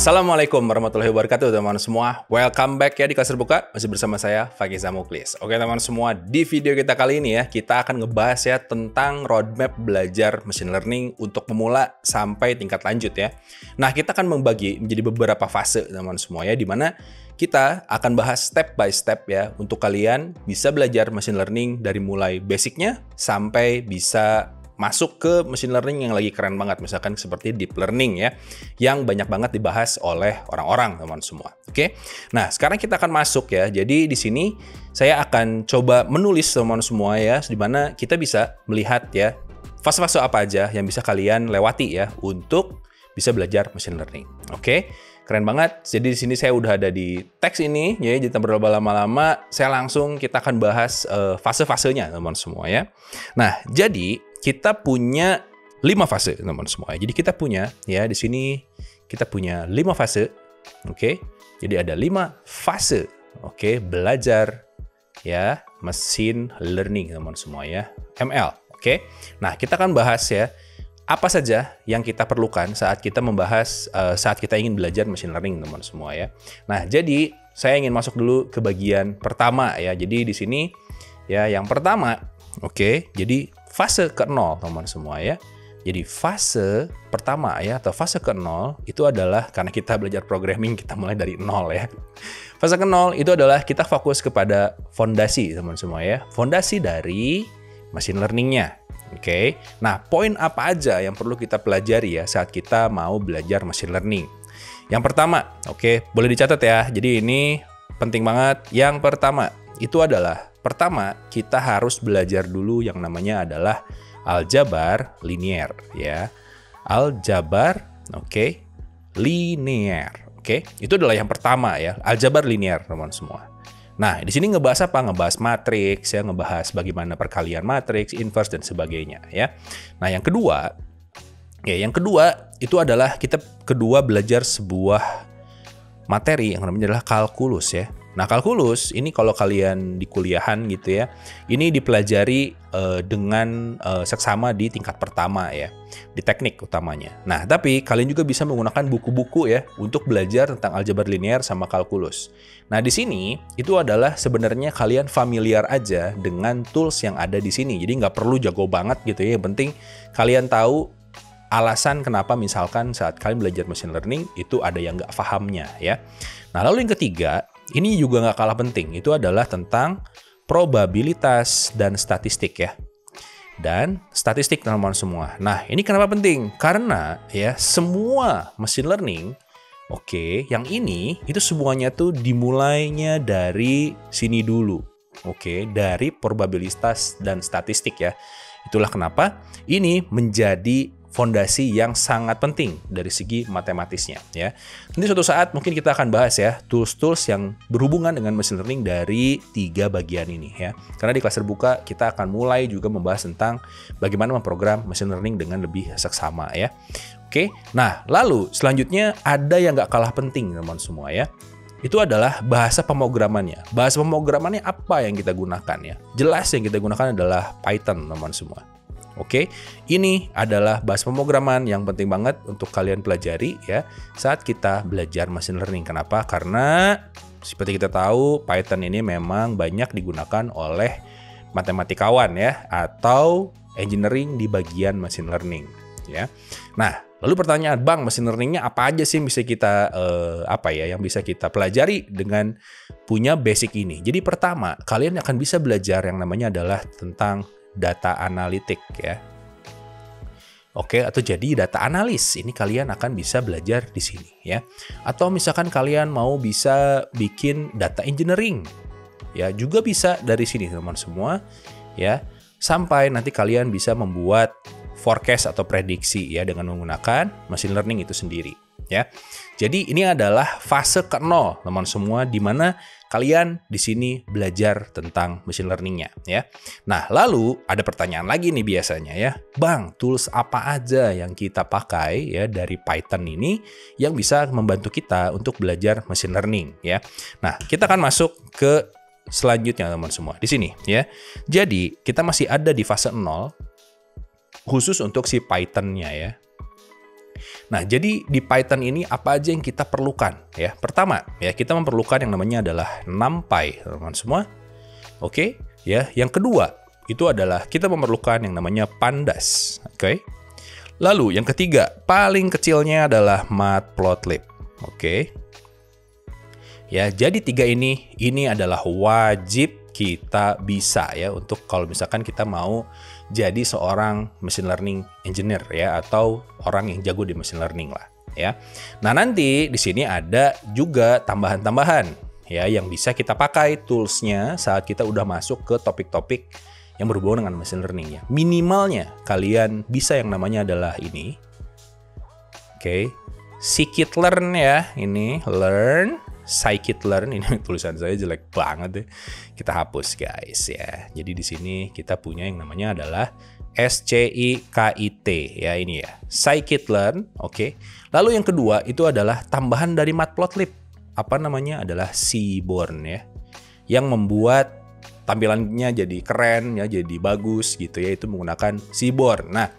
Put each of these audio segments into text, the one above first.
Assalamualaikum warahmatullahi wabarakatuh teman-teman semua. Welcome back ya di kelas terbuka. Masih bersama saya Fakiza Muklis. Oke teman-teman semua, di video kita kali ini ya, kita akan ngebahas ya tentang roadmap belajar machine learning untuk pemula sampai tingkat lanjut ya. Nah, kita akan membagi menjadi beberapa fase teman-teman semua ya, dimana kita akan bahas step by step ya untuk kalian bisa belajar machine learning dari mulai basicnya sampai bisa masuk ke machine learning yang lagi keren banget, misalkan seperti deep learning ya, yang banyak banget dibahas oleh orang-orang teman semua. Oke, nah sekarang kita akan masuk ya. Jadi di sini saya akan coba menulis teman semua ya, di mana kita bisa melihat ya fase-fase apa aja yang bisa kalian lewati ya untuk bisa belajar machine learning. Oke, keren banget. Jadi di sini saya udah ada di teks ini ya, jadi tanpa berlama-lama saya langsung kita akan bahas fase-fasenya teman semua ya. Nah, jadi kita punya 5 fase teman-teman semua. Jadi kita punya ya di sini kita punya 5 fase. Oke. Jadi ada 5 fase. Oke, belajar ya machine learning teman-teman semua ya. ML. Oke. Nah, kita akan bahas ya apa saja yang kita perlukan saat kita membahas saat kita ingin belajar machine learning teman-teman semua ya. Nah, jadi saya ingin masuk dulu ke bagian pertama ya. Jadi di sini ya yang pertama, oke, jadi fase ke-0 teman-teman semua ya. Jadi fase pertama ya atau fase ke-0 itu adalah karena kita belajar programming kita mulai dari 0 ya. Fase ke-0 itu adalah kita fokus kepada fondasi teman-teman semua ya. Fondasi dari machine learning-nya. Oke. Nah, poin apa aja yang perlu kita pelajari ya saat kita mau belajar machine learning? Yang pertama, oke, boleh dicatat ya. Jadi ini penting banget. Yang pertama itu adalah kita harus belajar dulu yang namanya adalah aljabar linear ya. Aljabar, oke, linear. Oke, itu adalah yang pertama ya, aljabar linear teman semua. Nah, di sini ngebahas apa? Ngebahas matriks ya, ngebahas bagaimana perkalian matriks, inverse dan sebagainya ya. Nah, yang kedua itu adalah kita belajar sebuah materi yang namanya adalah kalkulus ya. Nah, kalkulus ini kalau kalian di kuliahan gitu ya, ini dipelajari dengan seksama di tingkat pertama ya, di teknik utamanya. Nah, tapi kalian juga bisa menggunakan buku-buku ya untuk belajar tentang aljabar linear sama kalkulus. Nah, di sini itu adalah sebenarnya kalian familiar aja dengan tools yang ada di sini. Jadi nggak perlu jago banget gitu ya, yang penting kalian tahu alasan kenapa misalkan saat kalian belajar machine learning itu ada yang nggak pahamnya ya. Nah, lalu yang ketiga, ini juga nggak kalah penting, itu adalah tentang probabilitas dan statistik ya. Dan statistik teman-teman semua. Nah, ini kenapa penting? Karena ya semua machine learning, oke, yang ini itu semuanya tuh dimulainya dari sini dulu. Oke, dari probabilitas dan statistik ya. Itulah kenapa ini menjadi fondasi yang sangat penting dari segi matematisnya ya. Nanti suatu saat mungkin kita akan bahas ya tools-tools yang berhubungan dengan machine learning dari 3 bagian ini ya. Karena di kelas terbuka kita akan mulai juga membahas tentang bagaimana memprogram machine learning dengan lebih seksama ya. Oke, nah lalu selanjutnya ada yang nggak kalah penting teman semua ya. Itu adalah bahasa pemrogramannya. Bahasa pemrogramannya apa yang kita gunakan ya? Jelas yang kita gunakan adalah Python teman semua. Oke, ini adalah bahasa pemrograman yang penting banget untuk kalian pelajari ya saat kita belajar machine learning. Kenapa? Karena seperti kita tahu Python ini memang banyak digunakan oleh matematikawan ya atau engineering di bagian machine learning ya. Nah, lalu pertanyaan, Bang, machine learningnya apa aja sih yang bisa kita yang bisa kita pelajari dengan punya basic ini? Jadi pertama, kalian akan bisa belajar yang namanya adalah tentang data analitik ya. Oke, atau jadi data analis. Ini kalian akan bisa belajar di sini ya. Atau misalkan kalian mau bisa bikin data engineering. Ya, juga bisa dari sini teman-teman semua ya. Sampai nanti kalian bisa membuat forecast atau prediksi ya dengan menggunakan machine learning itu sendiri ya. Jadi ini adalah fase ke-0 teman semua di mana kalian di sini belajar tentang machine learning-nya ya. Nah, lalu ada pertanyaan lagi nih biasanya ya. Bang, tools apa aja yang kita pakai ya dari Python ini yang bisa membantu kita untuk belajar machine learning ya. Nah, kita akan masuk ke selanjutnya teman semua di sini ya. Jadi, kita masih ada di fase 0 khusus untuk si Python-nya ya. Nah, jadi di Python ini apa aja yang kita perlukan ya? Pertama, ya kita memerlukan yang namanya adalah NumPy, teman-teman semua. Oke, ya. Yang kedua, itu adalah kita memerlukan yang namanya Pandas, oke? Lalu yang ketiga, paling kecilnya adalah Matplotlib, oke? Ya, jadi tiga ini adalah wajib kita bisa ya untuk kalau misalkan kita mau jadi seorang machine learning engineer ya atau orang yang jago di machine learning lah ya. Nah, nanti di sini ada juga tambahan-tambahan ya yang bisa kita pakai toolsnya saat kita udah masuk ke topik-topik yang berhubungan dengan machine learning ya. Minimalnya kalian bisa yang namanya adalah ini. Oke. Scikit-learn ya, ini learn scikit-learn, ini tulisan saya jelek banget deh. Kita hapus guys ya. Jadi di sini kita punya yang namanya adalah SCIKIT ya, ini ya. Scikit-learn, oke. Lalu yang kedua itu adalah tambahan dari Matplotlib. Apa namanya? Adalah Seaborn ya. Yang membuat tampilannya jadi keren ya, jadi bagus gitu ya, itu menggunakan Seaborn. Nah,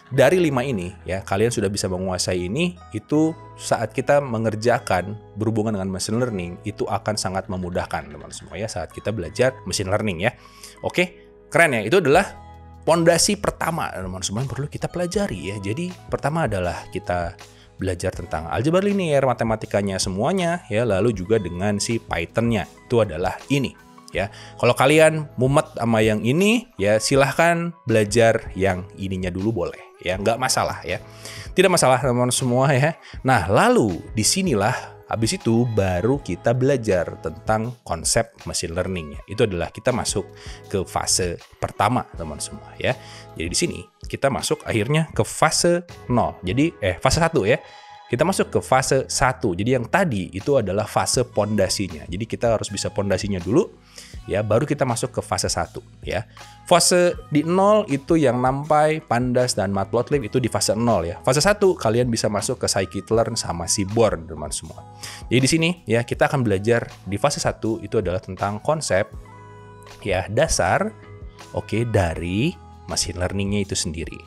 dari 5 ini ya, kalian sudah bisa menguasai ini, itu saat kita mengerjakan berhubungan dengan machine learning, itu akan sangat memudahkan teman-teman semua ya saat kita belajar machine learning ya. Oke, keren ya. Itu adalah pondasi pertama teman-teman semua yang perlu kita pelajari ya. Jadi pertama adalah kita belajar tentang aljabar linear, matematikanya semuanya ya, lalu juga dengan si Python-nya. Itu adalah ini. Ya, kalau kalian mumet sama yang ini, ya silahkan belajar yang ininya dulu boleh, ya nggak masalah ya, tidak masalah teman-teman semua ya. Nah, lalu disinilah habis itu baru kita belajar tentang konsep machine learning ya. Itu adalah kita masuk ke fase pertama teman-teman semua ya. Jadi di sini kita masuk akhirnya ke fase 0. Jadi fase 1 ya. Kita masuk ke fase 1. Jadi yang tadi itu adalah fase pondasinya. Jadi kita harus bisa pondasinya dulu ya, baru kita masuk ke fase 1 ya. Fase di 0 itu yang NumPy, Pandas dan Matplotlib itu di fase 0 ya. Fase 1 kalian bisa masuk ke Scikit-learn sama Seaborn teman semua. Jadi di sini ya kita akan belajar di fase 1 itu adalah tentang konsep ya dasar dari machine learning-nya itu sendiri.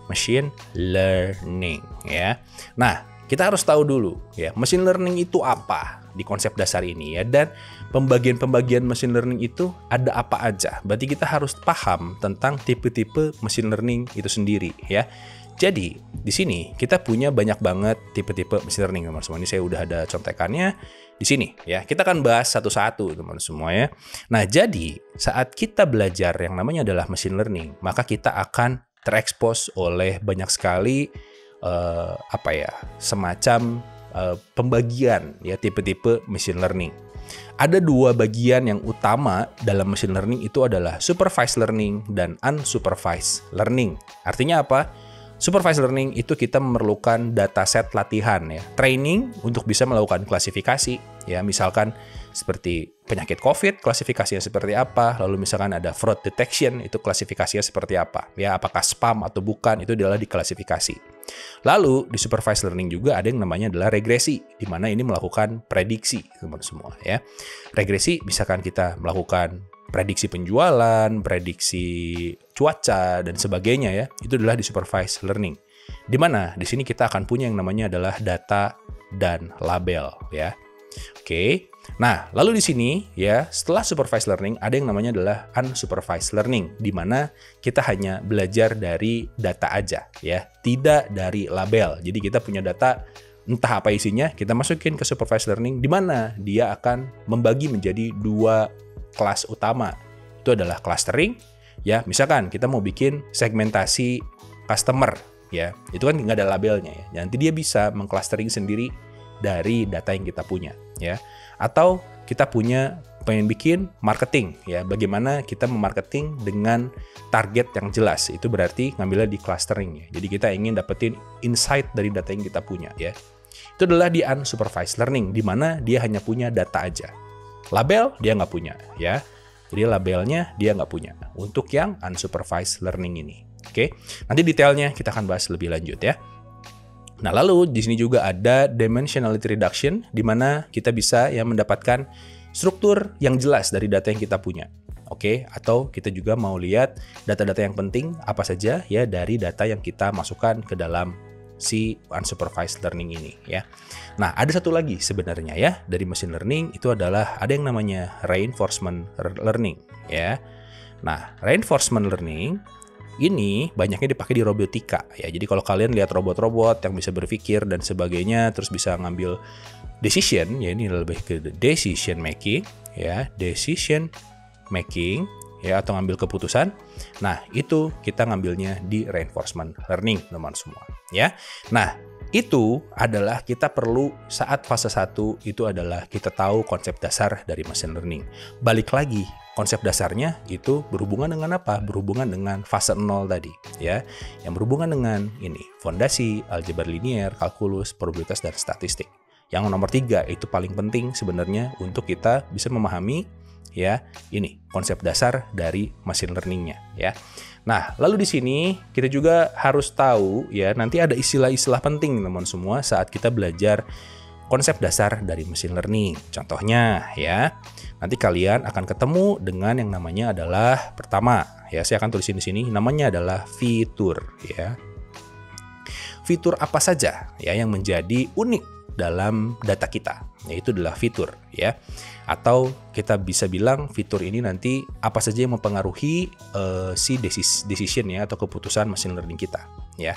Machine learning ya. Nah, kita harus tahu dulu ya, machine learning itu apa di konsep dasar ini ya, dan pembagian-pembagian machine learning itu ada apa aja. Berarti kita harus paham tentang tipe-tipe machine learning itu sendiri ya. Jadi, di sini kita punya banyak banget tipe-tipe machine learning teman semua. Ini saya udah ada contekannya di sini ya. Kita akan bahas satu-satu teman semua ya. Nah, jadi saat kita belajar yang namanya adalah machine learning, maka kita akan terekspos oleh banyak sekali semacam pembagian ya tipe-tipe machine learning. Ada dua bagian yang utama dalam machine learning itu adalah supervised learning dan unsupervised learning. Artinya apa? Supervised learning itu kita memerlukan dataset latihan ya, training untuk bisa melakukan klasifikasi ya, misalkan seperti penyakit COVID, klasifikasinya seperti apa, lalu misalkan ada fraud detection, itu klasifikasinya seperti apa ya, apakah spam atau bukan, itu adalah diklasifikasi. Lalu di supervised learning juga ada yang namanya adalah regresi, di mana ini melakukan prediksi teman-teman semua ya. Regresi misalkan kita melakukan prediksi penjualan, prediksi cuaca dan sebagainya ya, itu adalah di supervised learning. Di mana di sini kita akan punya yang namanya adalah data dan label ya. Nah, lalu di sini ya, setelah supervised learning ada yang namanya adalah unsupervised learning, di mana kita hanya belajar dari data aja ya, tidak dari label. Jadi kita punya data, entah apa isinya, kita masukin ke supervised learning, di mana dia akan membagi menjadi dua kelas utama. Itu adalah clustering ya, misalkan kita mau bikin segmentasi customer ya, itu kan nggak ada labelnya ya, nanti dia bisa mengclustering sendiri dari data yang kita punya ya. Atau kita pengen bikin marketing ya, bagaimana kita memarketing dengan target yang jelas, itu berarti ngambilnya di clustering ya. Jadi kita ingin dapetin insight dari data yang kita punya ya. Itu adalah di unsupervised learning, di mana dia hanya punya data aja, label dia nggak punya ya. Jadi labelnya dia nggak punya untuk yang unsupervised learning ini. Nanti detailnya kita akan bahas lebih lanjut ya. Nah, lalu di sini juga ada dimensionality reduction, di mana kita bisa ya mendapatkan struktur yang jelas dari data yang kita punya. Atau kita juga mau lihat data-data yang penting apa saja ya dari data yang kita masukkan ke dalam si unsupervised learning ini ya. Nah, ada satu lagi sebenarnya ya dari machine learning itu adalah ada yang namanya reinforcement learning ya. Nah, reinforcement learning ini banyaknya dipakai di robotika ya. Jadi kalau kalian lihat robot-robot yang bisa berpikir dan sebagainya, terus bisa ngambil decision, ya ini lebih ke decision making ya, decision making ya, atau ngambil keputusan. Nah, itu kita ngambilnya di reinforcement learning, teman-teman semua ya. Nah, itu adalah kita perlu saat fase 1 itu adalah kita tahu konsep dasar dari machine learning. Balik lagi, konsep dasarnya itu berhubungan dengan apa? Berhubungan dengan fase 0 tadi ya. Yang berhubungan dengan ini, fondasi, aljabar linear, kalkulus, probabilitas dan statistik. Yang nomor 3 itu paling penting sebenarnya untuk kita bisa memahami ya, ini konsep dasar dari machine learningnya ya. Nah, lalu di sini kita juga harus tahu ya, nanti ada istilah-istilah penting teman semua saat kita belajar konsep dasar dari machine learning. Contohnya ya, nanti kalian akan ketemu dengan yang namanya adalah pertama ya, saya akan tulisin di sini namanya adalah fitur ya. Fitur apa saja ya yang menjadi unik dalam data kita, yaitu adalah fitur ya. Atau kita bisa bilang fitur ini nanti apa saja yang mempengaruhi si decision ya, atau keputusan machine learning kita ya.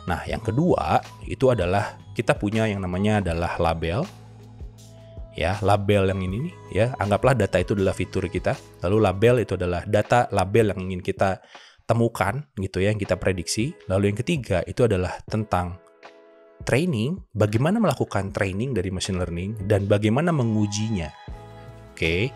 Nah, yang kedua itu adalah kita punya yang namanya adalah label ya. Label yang ini nih ya, anggaplah data itu adalah fitur kita, lalu label itu adalah data label yang ingin kita temukan gitu ya, yang kita prediksi. Lalu yang ketiga itu adalah tentang training, bagaimana melakukan training dari machine learning dan bagaimana mengujinya. Oke,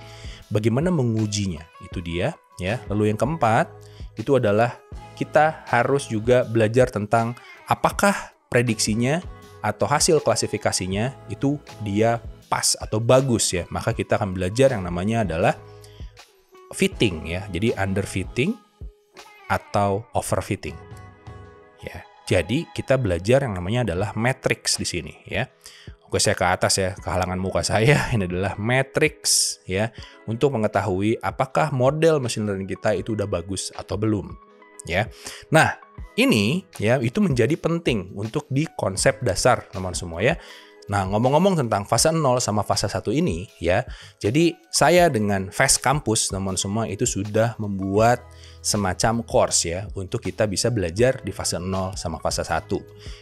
bagaimana mengujinya itu dia ya. Lalu yang keempat itu adalah kita harus juga belajar tentang apakah prediksinya atau hasil klasifikasinya itu dia pas atau bagus ya. Maka kita akan belajar yang namanya adalah fitting ya. Jadi underfitting atau overfitting ya. Jadi kita belajar yang namanya adalah matrix di sini ya. Oke, saya ke atas ya, kehalangan muka saya. Ini adalah matrix ya, untuk mengetahui apakah model machine learning kita itu udah bagus atau belum ya. Nah, ini ya itu menjadi penting untuk di konsep dasar teman semua ya. Nah, ngomong-ngomong tentang fase 0 sama fase 1 ini ya. Jadi saya dengan Fast Campus teman semua itu sudah membuat semacam course ya untuk kita bisa belajar di fase 0 sama fase 1.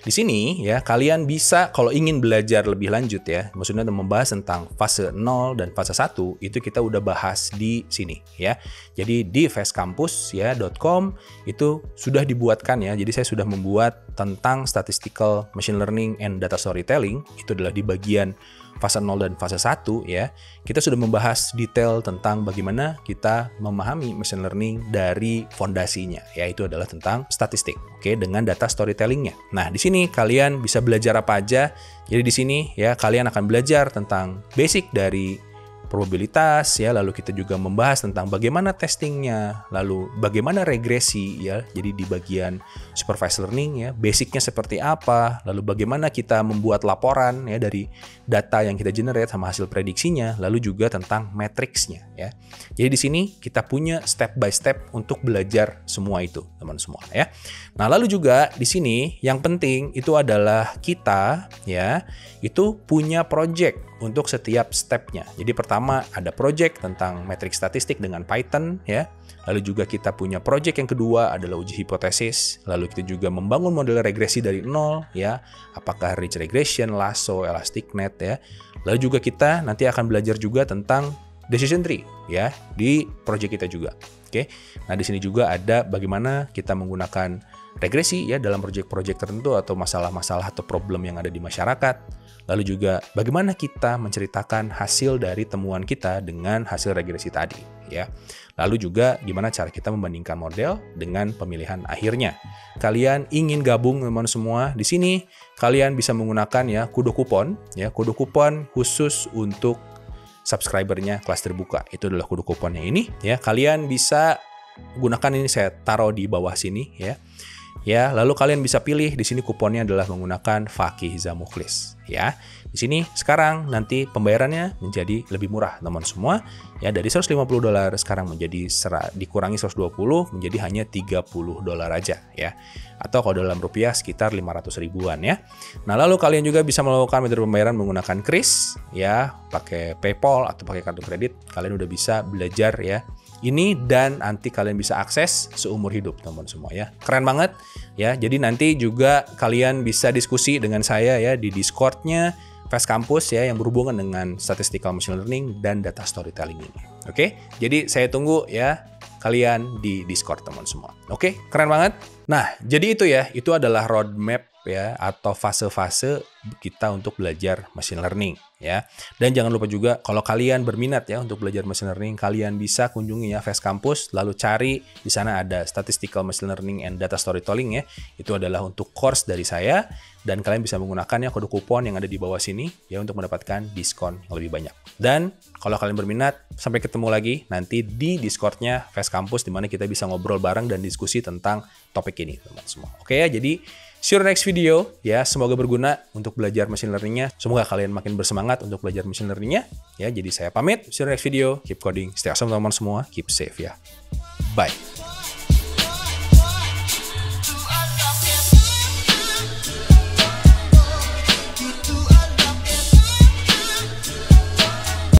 Di sini ya kalian bisa kalau ingin belajar lebih lanjut ya, maksudnya membahas tentang fase 0 dan fase 1 itu kita udah bahas di sini ya. Jadi di fastcampus.com itu sudah dibuatkan ya. Jadi saya sudah membuat tentang statistical machine learning and data storytelling, itu adalah di bagian fase 0 dan fase 1 ya. Kita sudah membahas detail tentang bagaimana kita memahami machine learning dari fondasinya, yaitu adalah tentang statistik, oke, dengan data storytellingnya. Nah, di sini kalian bisa belajar apa aja. Jadi di sini ya kalian akan belajar tentang basic dari probabilitas ya, lalu kita juga membahas tentang bagaimana testingnya, lalu bagaimana regresi ya, jadi di bagian supervised learning ya, basicnya seperti apa, lalu bagaimana kita membuat laporan ya dari data yang kita generate sama hasil prediksinya, lalu juga tentang matriksnya ya. Jadi di sini kita punya step by step untuk belajar semua itu teman semua ya. Nah, lalu juga di sini yang penting itu adalah kita ya itu punya project untuk setiap stepnya. Jadi pertama ada project tentang metrik statistik dengan Python ya. Lalu juga kita punya project yang kedua adalah uji hipotesis. Lalu kita juga membangun model regresi dari nol ya. Apakah ridge regression, lasso, elastic net ya. Lalu juga kita nanti akan belajar juga tentang decision tree ya di project kita juga. Oke. Nah, di sini juga ada bagaimana kita menggunakan regresi ya dalam project-project tertentu atau masalah-masalah atau problem yang ada di masyarakat. Lalu juga bagaimana kita menceritakan hasil dari temuan kita dengan hasil regresi tadi ya. Lalu juga gimana cara kita membandingkan model dengan pemilihan akhirnya. Kalian ingin gabung teman-teman semua, di sini kalian bisa menggunakan ya kode kupon khusus untuk subscribernya kelas terbuka. Itu adalah kode kuponnya ini ya. Kalian bisa gunakan ini, saya taruh di bawah sini ya. Ya, lalu kalian bisa pilih di sini kuponnya adalah menggunakan Fakih Zamuklis ya. Di sini sekarang nanti pembayarannya menjadi lebih murah teman semua ya, dari $150 sekarang menjadi dikurangi 120 menjadi hanya $30 aja ya. Atau kalau dalam rupiah sekitar 500 ribuan ya. Nah, lalu kalian juga bisa melakukan metode pembayaran menggunakan kris ya, pakai PayPal atau pakai kartu kredit. Kalian udah bisa belajar ya ini, dan nanti kalian bisa akses seumur hidup teman semua ya. Keren banget ya. Jadi nanti juga kalian bisa diskusi dengan saya ya di Discord-nya Fast Campus ya, yang berhubungan dengan statistical machine learning dan data storytelling ini. Oke, jadi saya tunggu ya kalian di Discord teman semua. Oke, keren banget. Nah, jadi itu ya, itu adalah roadmap ya, atau fase-fase kita untuk belajar machine learning ya. Dan jangan lupa juga kalau kalian berminat ya untuk belajar machine learning, kalian bisa kunjungi ya Fast Campus, lalu cari di sana ada statistical machine learning and data storytelling ya. Itu adalah untuk course dari saya, dan kalian bisa menggunakannya kode kupon yang ada di bawah sini ya untuk mendapatkan diskon yang lebih banyak. Dan kalau kalian berminat, sampai ketemu lagi nanti di Discord-nya Fast Campus, di mana kita bisa ngobrol bareng dan diskusi tentang topik ini teman semua. Oke ya, jadi see you next video ya, semoga berguna untuk belajar machine learning-nya. Semoga kalian makin bersemangat untuk belajar machine learning-nya ya. Jadi saya pamit, see you next video, keep coding, stay awesome teman-teman semua, keep safe ya. Bye.